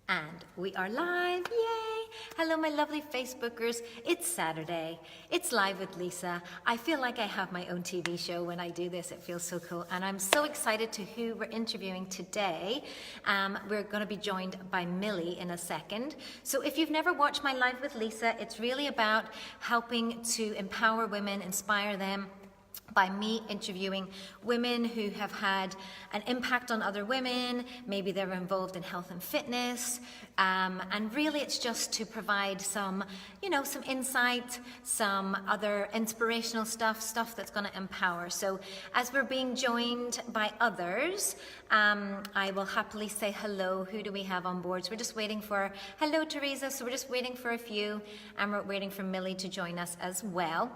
And we are live, yay! Hello my lovely Facebookers, it's Saturday, it's Live with Lisa. I feel like I have my own TV show when I do this, it feels so cool. And I'm so excited to who we're interviewing today. We're gonna be joined by Millie in a second. So if you've never watched my Live with Lisa, it's really about helping to empower women, inspire them, by me interviewing women who have had an impact on other women. Maybe they're involved in health and fitness, and really it's just to provide some, some insight, some other inspirational stuff that's going to empower. So as we're being joined by others, I will happily say hello. Who do we have on board? So we're just waiting for, hello Teresa, so we're just waiting for a few, and we're waiting for Millie to join us as well.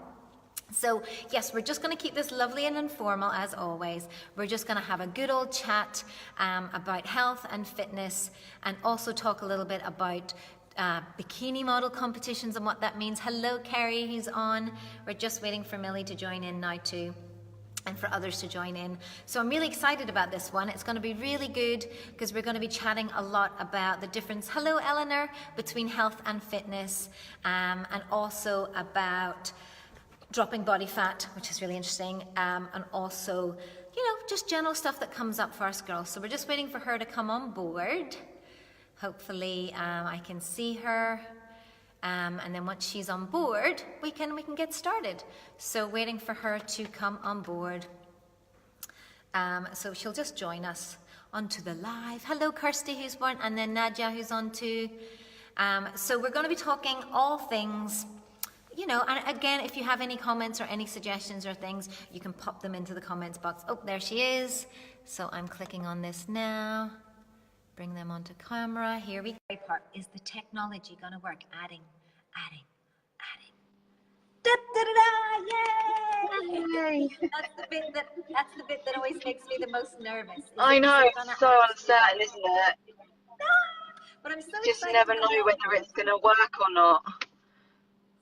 So yes, we're just going to keep this lovely and informal as always. We're just going to have a good old chat about health and fitness, and also talk a little bit about bikini model competitions and what that means. Hello Kerry, who's on. We're just waiting for Millie to join in now too, and for others to join in. So I'm really excited about this one. It's going to be really good because we're going to be chatting a lot about the difference, hello Eleanor, between health and fitness, and also about dropping body fat, which is really interesting, and also, just general stuff that comes up for us girls. So we're just waiting for her to come on board. Hopefully, I can see her, and then once she's on board, we can get started. So waiting for her to come on board. So she'll just join us onto the live. Hello, Kirsty, who's born, and then Nadia, who's on too. So we're going to be talking all things. And again, if you have any comments or any suggestions or things, you can pop them into the comments box. Oh, there she is. So I'm clicking on this now. Bring them onto camera. Here we go. Part is the technology going to work? Adding. Da, da, da, da, yay! That's the bit that always makes me the most nervous. I know, it's so uncertain, isn't it? But I'm so just excited. Never know whether it's going to work or not.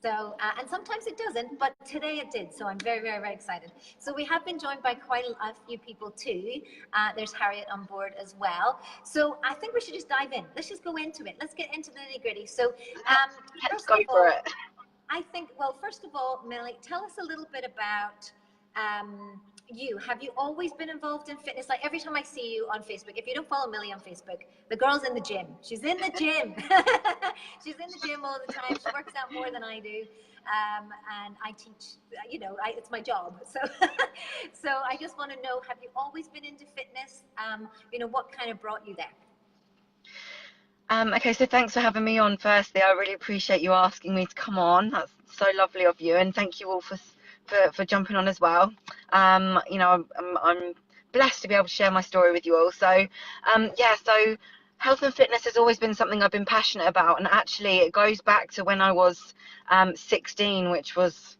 So, and sometimes it doesn't, but today it did. So I'm very, very, very excited. So we have been joined by quite a few people too. There's Harriet on board as well. So I think we should just dive in. Let's just go into it. Let's get into the nitty gritty. So let's go for it. I think, well, first of all, Millie, tell us a little bit about you. Have you always been involved in fitness? Like every time I see you on Facebook, if you don't follow Millie on Facebook, the girl's in the gym. She's in the gym. She's in the gym all the time. She works out more than I do. And I teach, it's my job. So, so I just want to know, have you always been into fitness? What kind of brought you there? Okay, so thanks for having me on firstly. I really appreciate you asking me to come on. That's so lovely of you, and thank you all for jumping on as well. I'm blessed to be able to share my story with you all. So so health and fitness has always been something I've been passionate about, and actually it goes back to when I was 16, which was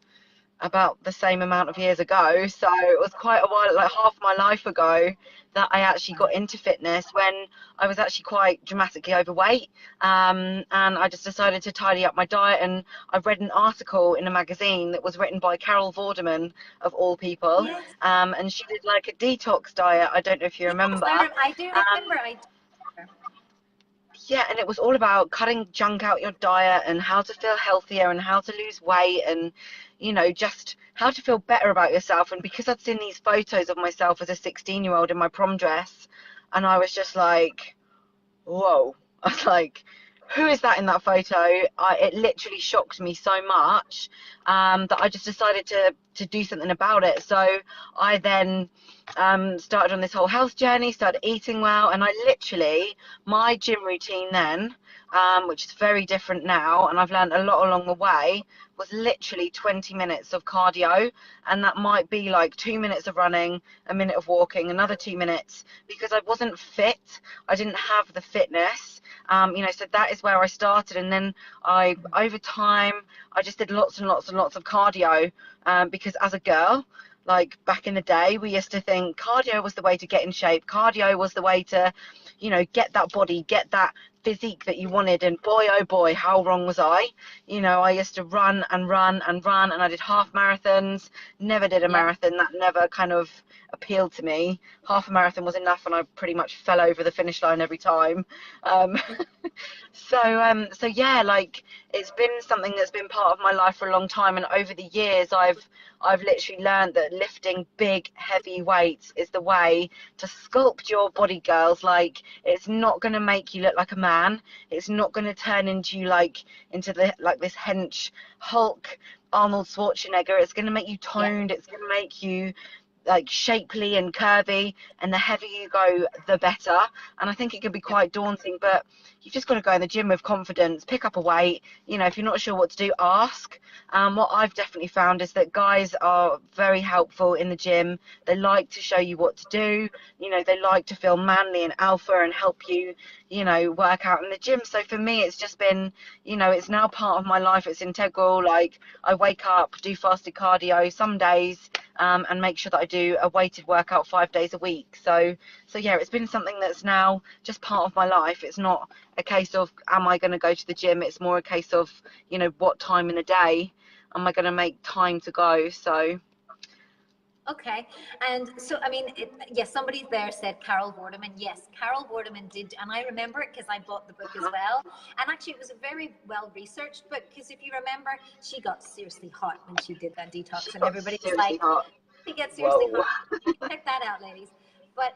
about the same amount of years ago. So it was quite a while, like half my life ago, that I actually got into fitness, when I was actually quite dramatically overweight, and I just decided to tidy up my diet. And I read an article in a magazine that was written by Carol Vorderman, of all people. Yes. And she did like a detox diet. I don't know if you remember. I do remember. Yeah, and it was all about cutting junk out your diet and how to feel healthier and how to lose weight and, just how to feel better about yourself. And because I'd seen these photos of myself as a 16-year-old in my prom dress, and I was just like, whoa. I was like, who is that in that photo? It literally shocked me so much that I just decided to do something about it. So I then started on this whole health journey, started eating well, and my gym routine then, which is very different now, and I've learned a lot along the way, was literally 20 minutes of cardio, and that might be like 2 minutes of running, a minute of walking, another 2 minutes, because I wasn't fit. I didn't have the fitness, so that is where I started. And then over time, I just did lots and lots and lots of cardio, because as a girl, like back in the day, we used to think cardio was the way to get in shape. Cardio was the way to, get that body, get that physique that you wanted. And boy, oh boy, how wrong was I? You know, I used to run and run and run, and I did half marathons, never did a Yeah. marathon. That never kind of appealed to me. Half a marathon was enough, and I pretty much fell over the finish line every time. Um, so yeah, like it's been something that's been part of my life for a long time, and over the years, I've literally learned that lifting big, heavy weights is the way to sculpt your body, girls. Like, it's not going to make you look like a man. It's not going to turn into you into this hench Hulk Arnold Schwarzenegger. It's going to make you Yeah. toned. It's going to make you like shapely and curvy, and the heavier you go, the better. And I think it can be quite daunting, but you've just got to go in the gym with confidence, pick up a weight. You know, if you're not sure what to do, ask. What I've definitely found is that guys are very helpful in the gym. They like to show you what to do. You know, they like to feel manly and alpha and help you, you know, work out in the gym. So for me, it's just been, you know, it's now part of my life. It's integral. Like, I wake up, do fasted cardio some days, and make sure that I do a weighted workout 5 days a week. So yeah, it's been something that's now just part of my life. It's not a case of, am I going to go to the gym? It's more a case of, you know, what time in the day am I going to make time to go? So Okay. And so, I mean, yes, somebody there said Carol Vorderman. Yes, Carol Vorderman did. And I remember it because I bought the book as well. And actually, it was a very well-researched book because if you remember, she got seriously hot when she did that detox. she And got everybody was seriously like, hot. she gets seriously Whoa. hot. Check that out, ladies. But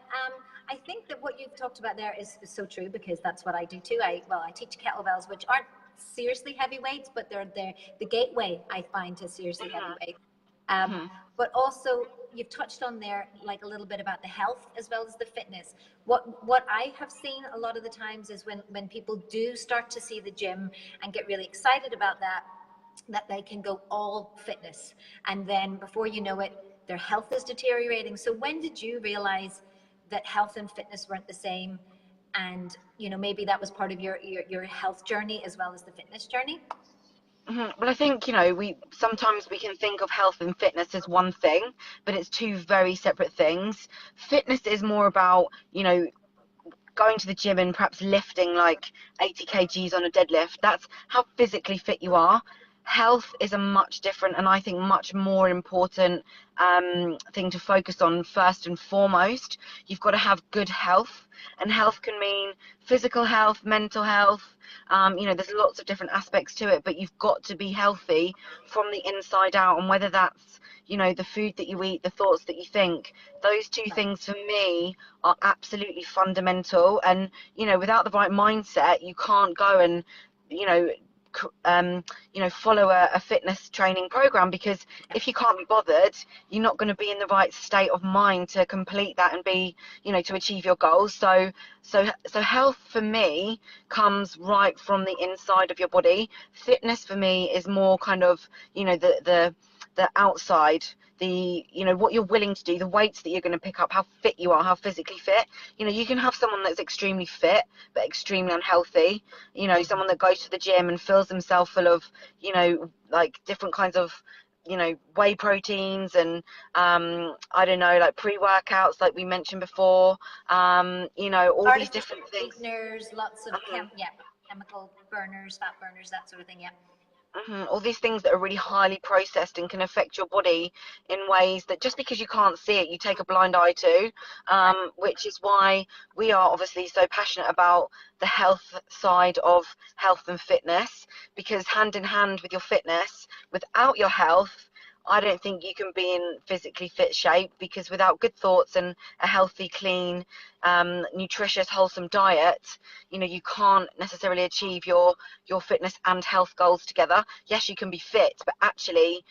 I think that what you've talked about there is so true because that's what I do too. I teach kettlebells, which aren't seriously heavy weights, but they're the gateway, I find, to seriously heavy weights. But also you've touched on there like a little bit about the health as well as the fitness. What I have seen a lot of the times is when people do start to see the gym and get really excited about that they can go all fitness, and then before you know it, their health is deteriorating. So when did you realize that health and fitness weren't the same, and you know, maybe that was part of your health journey as well as the fitness journey? Well, I think, you know, we sometimes we can think of health and fitness as one thing, but it's two very separate things. Fitness is more about, you know, going to the gym and perhaps lifting like 80 kgs on a deadlift. That's how physically fit you are. Health is a much different and I think much more important thing to focus on first and foremost. You've got to have good health, and health can mean physical health, mental health. You know, there's lots of different aspects to it, but you've got to be healthy from the inside out. And whether that's, you know, the food that you eat, the thoughts that you think, those two things for me are absolutely fundamental. And, you know, without the right mindset, you can't go and, you know, follow a fitness training program, because if you can't be bothered, you're not going to be in the right state of mind to complete that and be, you know, to achieve your goals. So health for me comes right from the inside of your body. Fitness for me is more kind of, you know, the outside, the, you know, what you're willing to do, the weights that you're going to pick up, how fit you are, how physically fit. You know, you can have someone that's extremely fit but extremely unhealthy. You know, someone that goes to the gym and fills themselves full of, you know, like different kinds of, you know, whey proteins and I don't know, like pre-workouts like we mentioned before, you know, all these Artificial different things. sweeteners, lots of chemical burners, fat burners, that sort of thing. Yeah. All these things that are really highly processed and can affect your body in ways that just because you can't see it, you take a blind eye to, which is why we are obviously so passionate about the health side of health and fitness, because hand in hand with your fitness, without your health, I don't think you can be in physically fit shape, because without good thoughts and a healthy, clean, nutritious, wholesome diet, you know, you can't necessarily achieve your fitness and health goals together. Yes, you can be fit, but actually,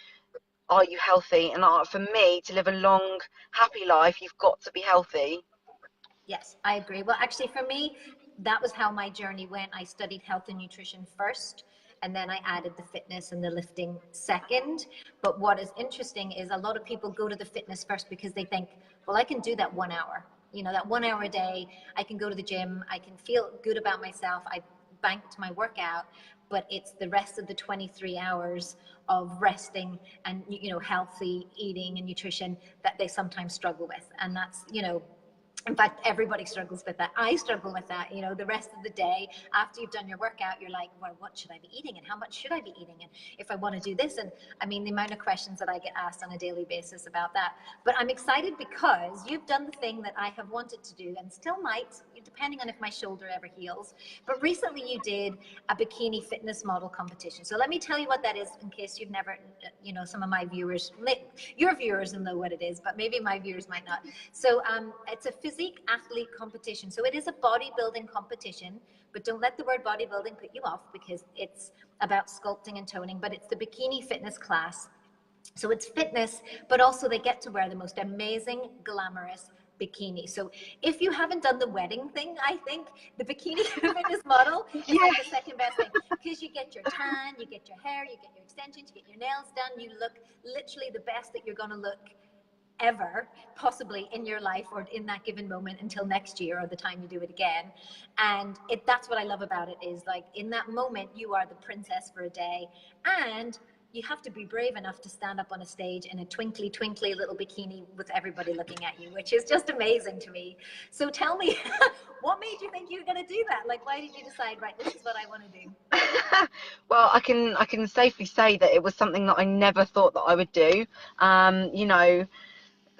are you healthy? And for me, to live a long, happy life, you've got to be healthy. Yes, I agree. Well, actually, for me, that was how my journey went. I studied health and nutrition first, and then I added the fitness and the lifting second. But what is interesting is a lot of people go to the fitness first because they think, well, I can do that 1 hour. You know, that 1 hour a day, I can go to the gym, I can feel good about myself, I banked my workout, but it's the rest of the 23 hours of resting and, you know, healthy eating and nutrition that they sometimes struggle with. And that's, you know, In fact, everybody struggles with that. I struggle with that. You know, the rest of the day after you've done your workout, you're like, well, what should I be eating and how much should I be eating? And if I want to do this, and I mean, the amount of questions that I get asked on a daily basis about that. But I'm excited because you've done the thing that I have wanted to do and still might, depending on if my shoulder ever heals. But recently you did a bikini fitness model competition. So let me tell you what that is in case you've never, you know, some of my viewers, your viewers will know what it is, but maybe my viewers might not. So it's a physique athlete competition. So it is a bodybuilding competition, but don't let the word bodybuilding put you off because it's about sculpting and toning, but it's the bikini fitness class. So it's fitness, but also they get to wear the most amazing, glamorous bikini. So if you haven't done the wedding thing, I think the bikini fitness model is like the second best thing because you get your tan, you get your hair, you get your extensions, you get your nails done, you look literally the best that you're going to look ever possibly in your life or in that given moment until next year or the time you do it again. And that's what I love about it is like in that moment you are the princess for a day, and you have to be brave enough to stand up on a stage in a twinkly twinkly little bikini with everybody looking at you, which is just amazing to me. So tell me, what made you think you were going to do that? Like, why did you decide, right, this is what I want to do? Well, I can safely say that it was something that I never thought that I would do. You know,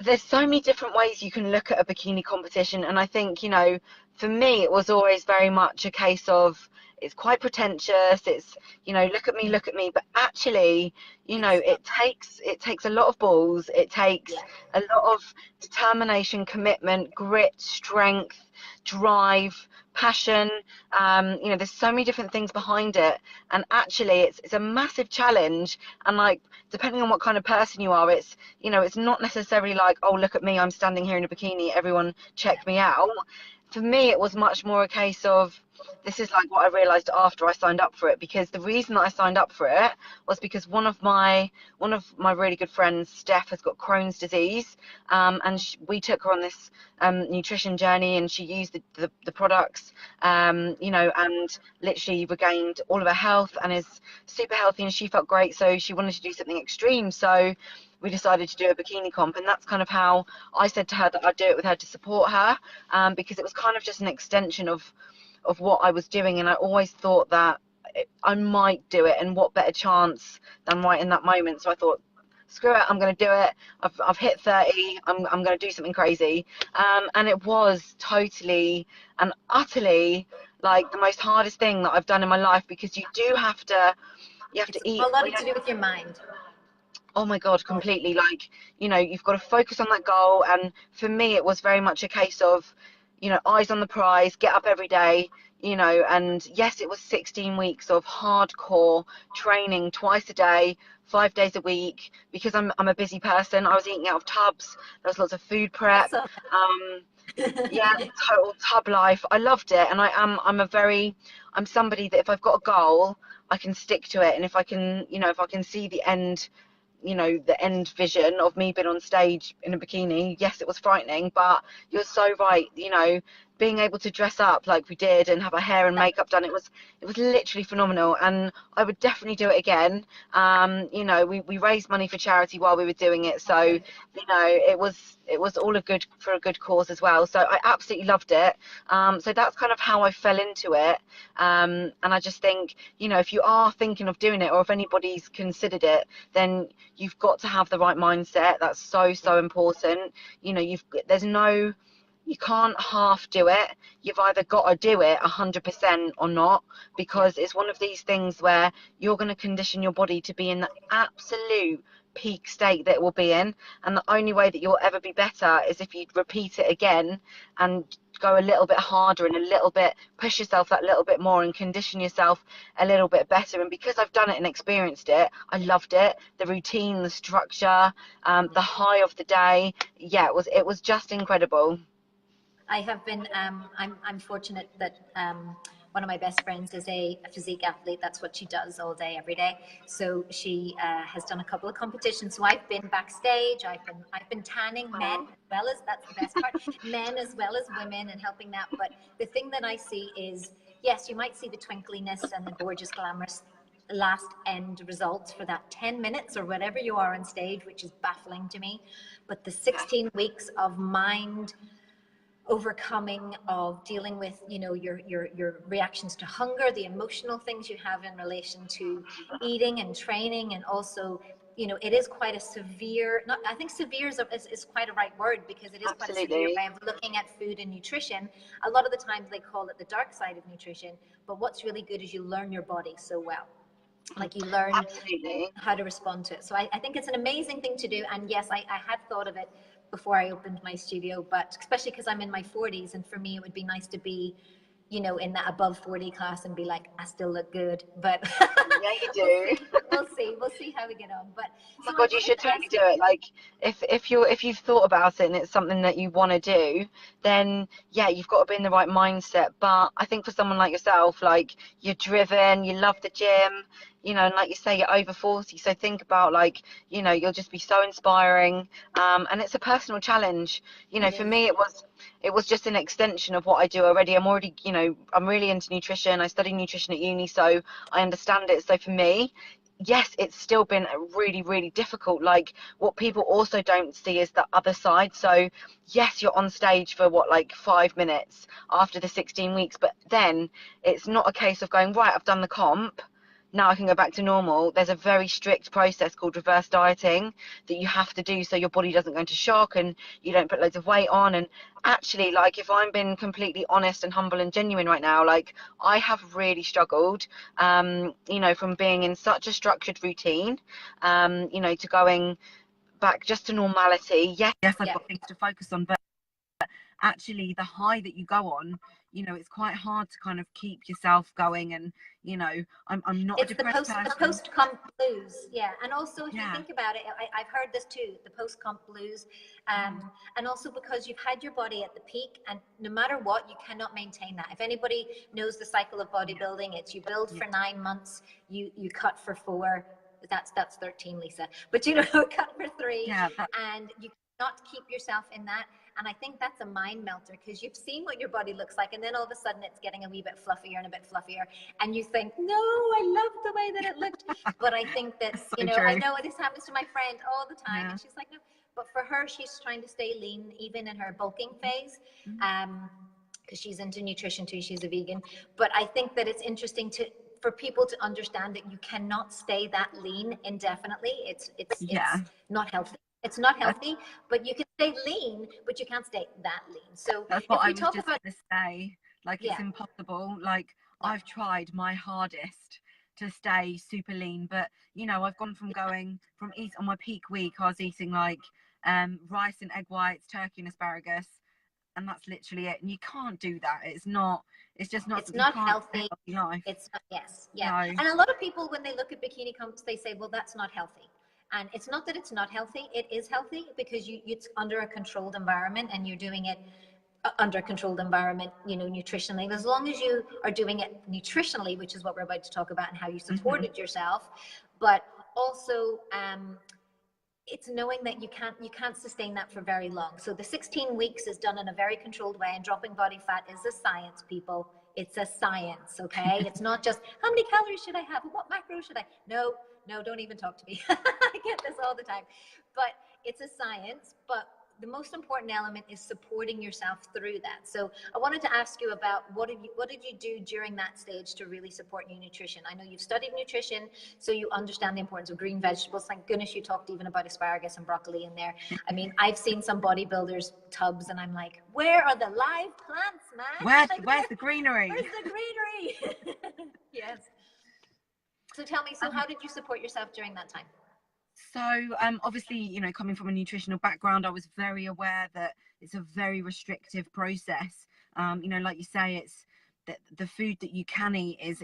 there's so many different ways you can look at a bikini competition, and I think, you know, for me it was always very much a case of it's quite pretentious, it's, you know, look at me, but actually, you know, it takes a lot of balls, it takes a lot of determination, commitment, grit, strength, drive, passion. You know, there's so many different things behind it, and actually it's a massive challenge. And like, depending on what kind of person you are, it's, you know, it's not necessarily like, oh, look at me, I'm standing here in a bikini, everyone check me out. For me it was much more a case of, this is like what I realized after I signed up for it, because the reason that I signed up for it was because one of my really good friends, Steph, has got Crohn's disease, and we took her on this nutrition journey, and she used the products, you know, and literally regained all of her health and is super healthy, and she felt great, so she wanted to do something extreme. So we decided to do a bikini comp, and that's kind of how I said to her that I'd do it with her to support her, because it was kind of just an extension of what I was doing, and I always thought that I might do it, and what better chance than right in that moment. So I thought, screw it, I'm going to do it. I've hit 30, I'm going to do something crazy, and it was totally and utterly like the most hardest thing that I've done in my life, because you have to eat A lot to do with your mind. Oh my God, completely. Like, you know, you've got to focus on that goal. And for me, it was very much a case of, you know, eyes on the prize, get up every day, you know, and yes, it was 16 weeks of hardcore training twice a day, 5 days a week, because I'm a busy person. I was eating out of tubs. There was lots of food prep. Awesome. Yeah, total tub life. I loved it. And I'm somebody that if I've got a goal, I can stick to it. And if I can, you know, if I can see the end, you know, the end vision of me being on stage in a bikini, yes, it was frightening, but you're so right, you know, being able to dress up like we did and have our hair and makeup done, it was literally phenomenal, and I would definitely do it again. You know, we raised money for charity while we were doing it, so you know, it was all for a good cause as well, so I absolutely loved it. So that's kind of how I fell into it, and I just think, you know, if you are thinking of doing it, or if anybody's considered it, then you've got to have the right mindset. That's so important. You know, you can't half do it. You've either got to do it 100% or not, because it's one of these things where you're going to condition your body to be in the absolute peak state that it will be in, and the only way that you'll ever be better is if you repeat it again and go a little bit harder and a little bit, push yourself that little bit more and condition yourself a little bit better. And because I've done it and experienced it, I loved it. The routine, the structure, the high of the day, yeah, it was just incredible. I have been, I'm fortunate that one of my best friends is a physique athlete. That's what she does all day, every day. So she has done a couple of competitions. So I've been backstage. I've been tanning men as well as, that's the best part, men as well as women, and helping that. But the thing that I see is, yes, you might see the twinkliness and the gorgeous, glamorous last end results for that 10 minutes or whatever you are on stage, which is baffling to me. But the 16 weeks of mind overcoming of dealing with, you know, your reactions to hunger, the emotional things you have in relation to eating and training, and also, you know, it is quite a severe, not, I think severe is quite a right word, because it is quite a severe Absolutely. way of looking at food and nutrition. A lot of the times they call it the dark side of nutrition, but what's really good is you learn your body so well. Like you learn Absolutely. how to respond to it. So I think it's an amazing thing to do. And yes, I had thought of it before I opened my studio, but especially because I'm in my 40s, and for me, it would be nice to be, you know, in that above 40 class and be like, I still look good. But Yeah, you we'll do. see. We'll see how we get on. But My so I God, you wanted should to totally ask do you. it. Like, if you've thought about it and it's something that you want to do, then yeah, you've got to be in the right mindset. But I think for someone like yourself, like you're driven, you love the gym, you know, and like you say, you're over 40. So think about, like, you know, you'll just be so inspiring. And it's a personal challenge. You know, It for is. me, it was just an extension of what I do already. I'm already, you know, I'm really into nutrition. I study nutrition at uni, so I understand it. So for me, yes, it's still been really, really difficult. Like, what people also don't see is the other side. So yes, you're on stage for what, like 5 minutes after the 16 weeks, but then it's not a case of going, right, I've done the comp, now I can go back to normal. There's a very strict process called reverse dieting that you have to do so your body doesn't go into shock and you don't put loads of weight on. And actually, like, if I'm being completely honest and humble and genuine right now, like, I have really struggled, you know, from being in such a structured routine, you know, to going back just to normality. Yes, I've Yeah. got things to focus on, but actually the high that you go on, you know, it's quite hard to kind of keep yourself going. And you know, I'm not a It's depressed the person. post comp blues, yeah. And also, if you Yeah. think about it, I've heard this too, the post comp blues, and also because you've had your body at the peak, and no matter what, you cannot maintain that. If anybody knows the cycle of bodybuilding, it's you build Yeah. for 9 months, you cut for 4. That's 13, Lisa. But you know, cut for 3, Yeah, and you cannot keep yourself in that. And I think that's a mind melter, because you've seen what your body looks like, and then all of a sudden it's getting a wee bit fluffier and a bit fluffier, and you think, no, I love the way that it looked. But I think that, that's you so know, I true. know this happens to my friend all the time, Yeah. and she's like, no. But for her, she's trying to stay lean even in her bulking phase. Mhm. Because she's into nutrition too, she's a vegan. But I think that it's interesting for people to understand that you cannot stay that lean indefinitely. It's Yeah, not healthy. It's not that's, healthy, but you can stay lean, but you can't stay that lean. So that's what if I we was talk just about, going to say. Like, it's yeah, impossible. Like, no, I've tried my hardest to stay super lean, but you know, I've gone from going from eat on my peak week, I was eating like rice and egg whites, turkey and asparagus, and that's literally it. And you can't do that. It's just not, it's you not can't live healthy. a healthy life. It's not, yes, yeah. No. And a lot of people, when they look at bikini comps, they say, well, that's not healthy. And it's not that it's not healthy. It is healthy, because it's under a controlled environment, and you're doing it under a controlled environment, you know, nutritionally. As long as you are doing it nutritionally, which is what we're about to talk about, and how you Hmm. supported yourself, but also it's knowing that you can't sustain that for very long. So the 16 weeks is done in a very controlled way, and dropping body fat is a science, people. It's a science, okay? It's not just how many calories should I have, what macros should I? No, no, don't even talk to me. I get this all the time. But it's a science, but the most important element is supporting yourself through that. So I wanted to ask you about what did you do during that stage to really support your nutrition? I know you've studied nutrition, so you understand the importance of green vegetables. Thank goodness you talked even about asparagus and broccoli in there. I mean, I've seen some bodybuilders' tubs, and I'm like, where are the live plants, man? Like, Where's the where's greenery? the greenery? Yes. So tell me, so how did you support yourself during that time? So obviously, you know, coming from a nutritional background, I was very aware that it's a very restrictive process. You know, like you say, it's the food that you can eat is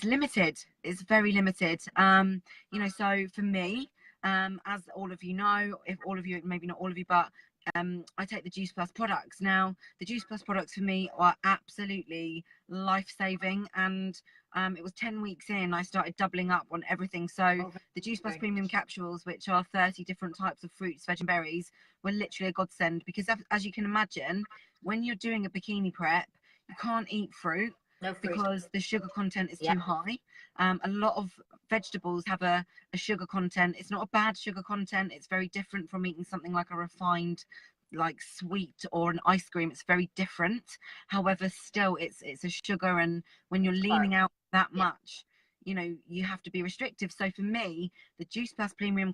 limited. It's very limited. You know, so for me, as all of you know, if all of you, maybe not all of you, but I take the Juice Plus products. Now, the Juice Plus products for me are absolutely life-saving, and it was 10 weeks in, I started doubling up on everything. So Oh, the Juice Plus very Premium capsules, which are 30 different types of fruits, veg and berries, were literally a godsend, because as you can imagine, when you're doing a bikini prep, you can't eat fruit no fruit. because the sugar content is Yeah. too high. A lot of vegetables have a sugar content. It's not a bad sugar content. It's very different from eating something like a refined like sweet or an ice cream, it's very different. However, still it's a sugar, and when you're Carb. leaning out that Yeah. much, you know, you have to be restrictive. So for me, the Juice Plus premium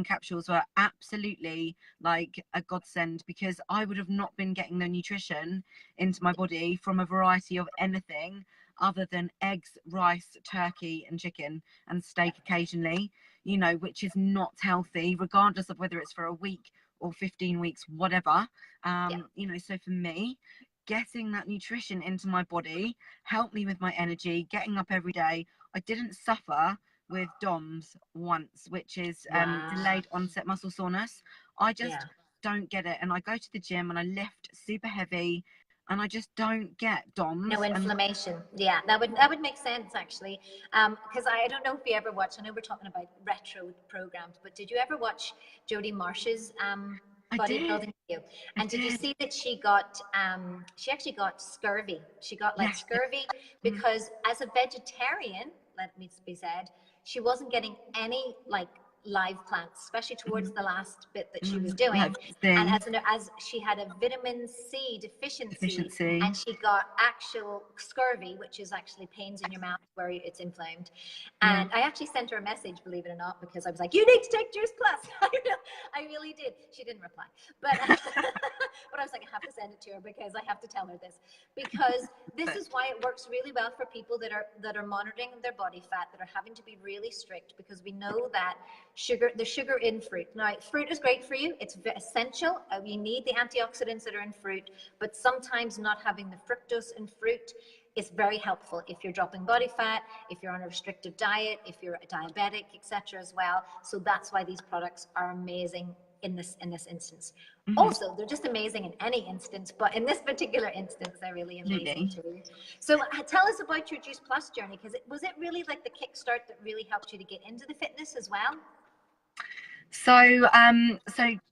capsules were absolutely like a godsend, because I would have not been getting the nutrition into my body from a variety of anything other than eggs, rice, turkey and chicken, and steak occasionally, you know, which is not healthy, regardless of whether it's for a week or 15 weeks, whatever. Yeah. You know, so for me, getting that nutrition into my body helped me with my energy, getting up every day. I didn't suffer with DOMS once, which is Wow. delayed onset muscle soreness. I Yeah. just don't get it. And I go to the gym and I lift super heavy, and I just don't get No DOMS. And inflammation. Yeah, that would make sense actually. Because I don't know if you ever watched. I know we're talking about retro programs, but did you ever watch Jodie Marsh's I did, bodybuilding video? I And did you did. see that she actually got scurvy? She got like Yes, yes. scurvy Mm, because as a vegetarian, let me be said, she wasn't getting any like live plants, especially towards mm, the last bit that she was mm. doing. Like And C as she had a vitamin C deficiency, deficiency. and she got actual scurvy, which is actually pains in your mouth where it's inflamed. Yeah. And I actually sent her a message, believe it or not, because I was like, "You need to take Juice Plus." I really did. She didn't reply, but but I was like, I have to send it to her because I have to tell her this, because this is why it works really well for people that are monitoring their body fat, that are having to be really strict, because we know that the sugar in fruit. Now, fruit is great for you. It's essential. You need the antioxidants that are in fruit, but sometimes not having the fructose in fruit is very helpful if you're dropping body fat, if you're on a restrictive diet, if you're a diabetic, etc. as well. So that's why these products are amazing in this instance. Mm-hmm. Also, they're just amazing in any instance, but in this particular instance, they're really amazing Absolutely. too. So tell us about your Juice Plus journey, because was it really like the kickstart that really helped you to get into the fitness as well? So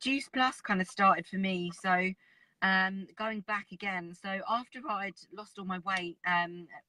Juice Plus kind of started for me. So going back again. So after I'd lost all my weight,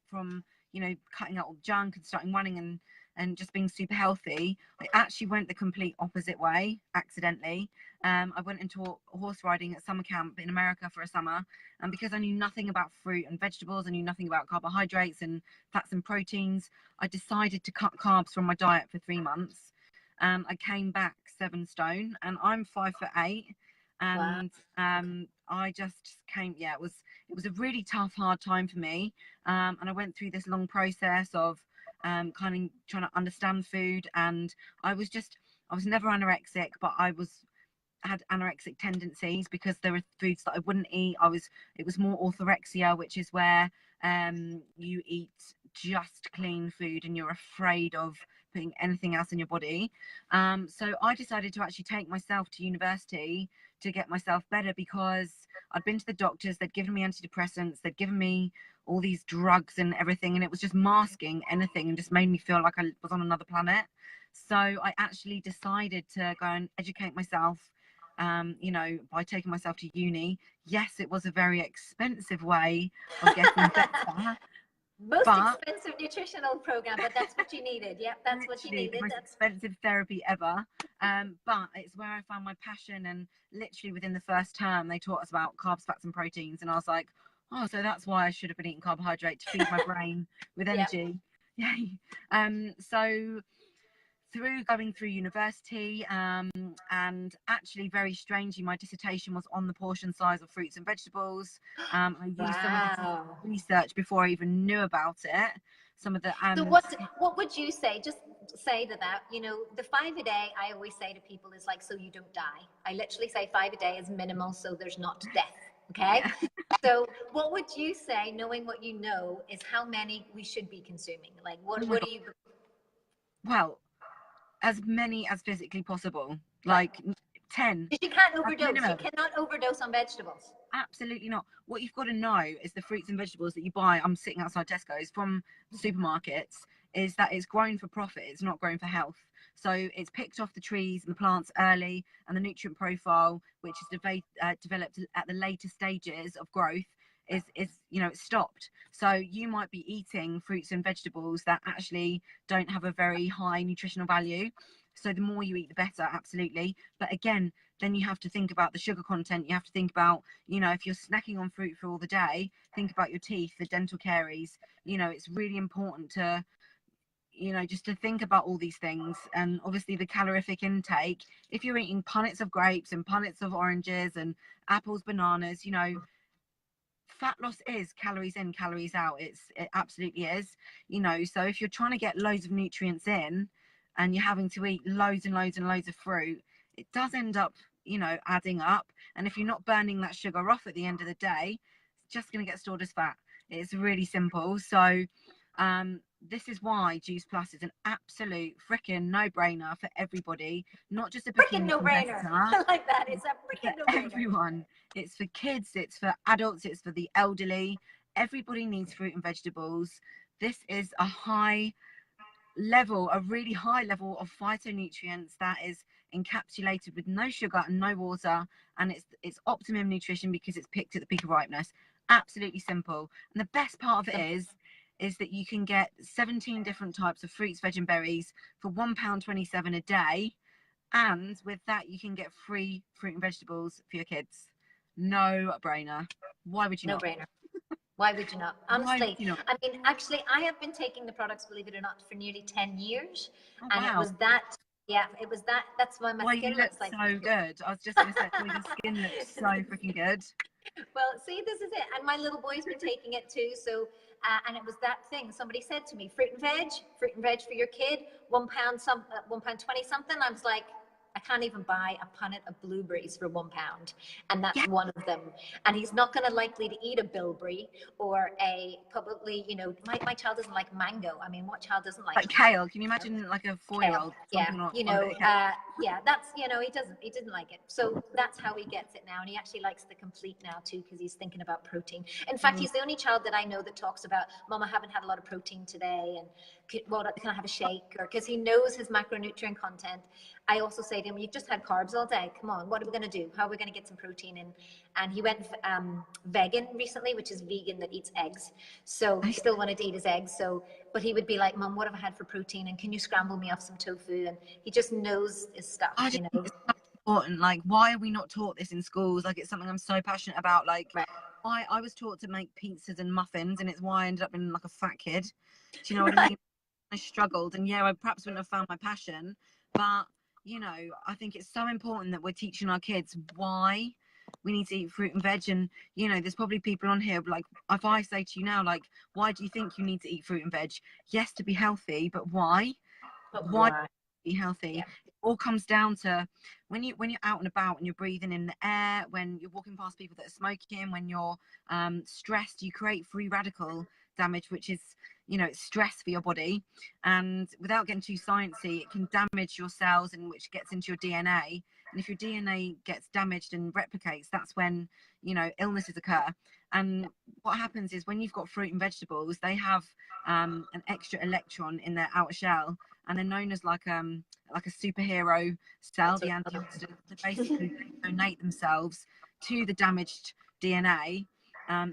from, you know, cutting out all the junk and starting running and just being super healthy, I actually went the complete opposite way accidentally. I went into horse riding at summer camp in America for a summer, and because I knew nothing about fruit and vegetables, I knew nothing about carbohydrates and fats and proteins, I decided to cut carbs from my diet for 3 months. I came back 7 stone, and I'm 5'8", Wow. and I just came. Yeah, it was a really tough, hard time for me, and I went through this long process of kind of trying to understand food, and I was never anorexic, but had anorexic tendencies because there were foods that I wouldn't eat. It was more orthorexia, which is where you eat just clean food and you're afraid of putting anything else in your body. So I decided to actually take myself to university to get myself better, because I'd been to the doctors, they'd given me antidepressants, they'd given me all these drugs and everything, and it was just masking anything and just made me feel like I was on another planet. So I actually decided to go and educate myself, you know, by taking myself to uni. Yes, it was a very expensive way of getting better, Most but expensive nutritional program, but that's what you needed. Yep, that's what you literally the needed. most That's expensive therapy ever. But it's where I found my passion, and literally within the first term, they taught us about carbs, fats, and proteins, and I was like, oh, so that's why I should have been eating carbohydrate to feed my brain with yep. energy. Yay. So through going through university, and actually very strangely my dissertation was on the portion size of fruits and vegetables. I used some of this Wow. research before I even knew about it, some of the So what would you say? Just say to that, you know, the 5 a day, I always say to people, is like so you don't die. I literally say 5 a day is minimal, so there's not death. Okay. yeah. So what would you say, knowing what you know, is how many we should be consuming? Like Oh my what god. do you? Well, as many as physically possible, Right. like 10 Because you can't as overdose. You minimum. cannot overdose on vegetables. Absolutely not. What you've got to know is the fruits and vegetables that you buy. I'm sitting outside Tesco's from supermarkets. Is that it's grown for profit. It's not grown for health. So it's picked off the trees and the plants early, and the nutrient profile, which is developed at the later stages of growth, it's stopped. So you might be eating fruits and vegetables that actually don't have a very high nutritional value. So the more you eat, the better, absolutely. But again, then you have to think about the sugar content. You have to think about, if you're snacking on fruit for all the day, think about your teeth, the dental caries. It's really important to, just to think about all these things. And obviously the calorific intake, if you're eating punnets of grapes and punnets of oranges and apples, bananas, fat loss is calories in, calories out. It absolutely is. So if you're trying to get loads of nutrients in and you're having to eat loads and loads and loads of fruit, it does end up, adding up. And if you're not burning that sugar off at the end of the day, it's just going to get stored as fat. It's really simple. So this is why Juice Plus is an absolute freaking no-brainer for everybody, not just a Freaking bikini no-brainer. I like that. It's a freaking no-brainer. Everyone. It's for kids, it's for adults, it's for the elderly. Everybody needs fruit and vegetables. This is a really high level of phytonutrients that is encapsulated with no sugar and no water, and it's optimum nutrition because it's picked at the peak of ripeness. Absolutely simple. And the best part of it is that you can get 17 different types of fruits, veg and berries for £1.27 a day, and with that you can get free fruit and vegetables for your kids. No brainer. Why would you not? No brainer. Why would you not? Honestly, you not? I mean, actually, I have been taking the products, believe it or not, for nearly 10 years. Oh, and wow. it was that, that's why my skin looks like so good. I was just going to say, your skin looks so freaking good. Well, see, this is it. And my little boy's been taking it too. So, and it was that thing. Somebody said to me, fruit and veg for your kid, £1.20 something. I was like, I can't even buy a punnet of blueberries for £1, and that's one of them. And he's not going to likely to eat a bilberry or probably, my child doesn't like mango. I mean, what child doesn't like kale? Can you imagine like a 4-year-old? Yeah, that's, he didn't like it. So that's how he gets it now. And he actually likes the complete now too, because he's thinking about protein. In fact, he's the only child that I know that talks about, Mom, I haven't had a lot of protein today, and can I have a shake? Or because he knows his macronutrient content. I also say to him, you've just had carbs all day. Come on, what are we going to do? How are we going to get some protein in? And he went vegan recently, which is vegan that eats eggs. So he still wanted to eat his eggs. But he would be like, Mom, what have I had for protein? And can you scramble me off some tofu? And he just knows his stuff, It's so important. Like, why are we not taught this in schools? Like, it's something I'm so passionate about. Like, I was taught to make pizzas and muffins, and it's why I ended up being like a fat kid. Do you know what I mean? I struggled, and I perhaps wouldn't have found my passion, but I think it's so important that we're teaching our kids why we need to eat fruit and veg. And there's probably people on here like, if I say to you now, like, why do you think you need to eat fruit and veg? Yes, to be healthy, but why to be healthy? Yeah. It all comes down to when you're out and about and you're breathing in the air, when you're walking past people that are smoking, when you're stressed, you create free radical damage, which is it's stress for your body. And without getting too sciencey, it can damage your cells, and which gets into your DNA. And if your DNA gets damaged and replicates, that's when illnesses occur. And what happens is when you've got fruit and vegetables, they have an extra electron in their outer shell, and they're known as like a superhero cell, the antioxidants, that basically donate themselves to the damaged DNA.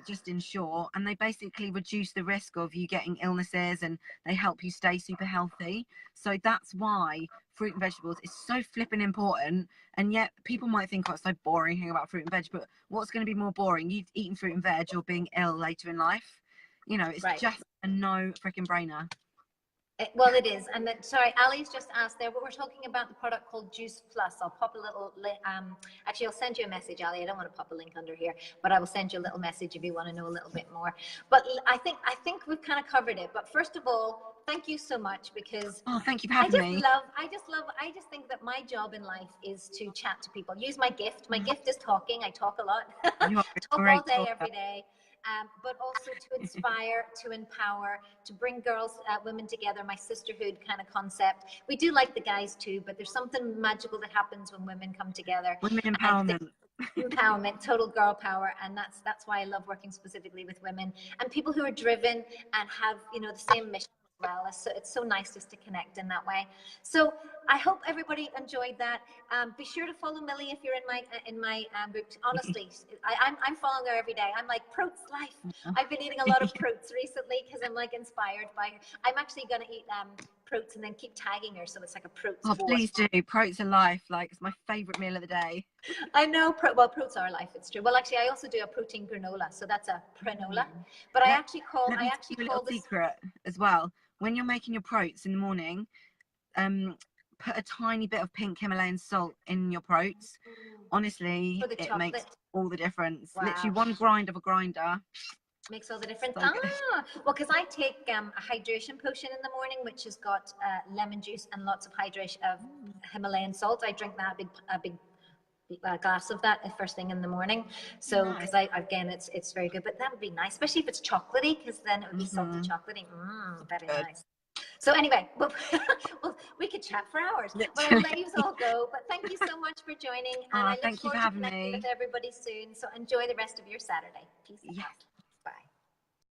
Just in short, and they basically reduce the risk of you getting illnesses, and they help you stay super healthy. So that's why fruit and vegetables is so flipping important. And yet people might think, oh, it's so boring hearing about fruit and veg, but what's going to be more boring, you eating fruit and veg or being ill later in life? It's just a no freaking brainer. Well, it is. And then, sorry, Ali's just asked there, but we're talking about the product called Juice Plus. I'll pop a little, actually, I'll send you a message, Ali. I don't want to pop a link under here, but I will send you a little message if you want to know a little bit more. But I think we've kind of covered it. But first of all, thank you so much, because thank you for having me. I just think that my job in life is to chat to people, use my gift. My gift is talking. I talk a lot. You are talk all day, every day. But also to inspire, to empower, to bring women together, my sisterhood kind of concept. We do like the guys too, but there's something magical that happens when women come together. Women empowerment. Empowerment, total girl power. And that's why I love working specifically with women and people who are driven and have, the same mission as well. So it's so nice just to connect in that way. So I hope everybody enjoyed that. Be sure to follow Millie if you're in my group. Honestly, I'm following her every day. I'm like Prote's life. I've been eating a lot of Protes recently because I'm like inspired by her. I'm actually gonna eat Protes and then keep tagging her, so it's like a Protes Oh, war. please do. Prote's a life. Like, it's my favorite meal of the day. I know. Well, Protes are life. It's true. Well, actually, I also do a protein granola, so that's a pranola. But I actually call Let me tell you a little secret as well. When you're making your Protes in the morning, put a tiny bit of pink Himalayan salt in your Protes. Honestly, it makes all the difference. Wow. Literally 1 grind of a grinder makes all the difference. So well, because I take a hydration potion in the morning, which has got lemon juice and lots of hydration of Himalayan salt. I drink that a big glass of that the first thing in the morning. So because again, it's very good. But that would be nice, especially if it's chocolatey, because then it would be salty chocolatey. Very nice. So anyway, well, we could chat for hours. But I'll let you all go. But thank you so much for joining. And I look forward to connecting with everybody soon. So enjoy the rest of your Saturday. Peace out.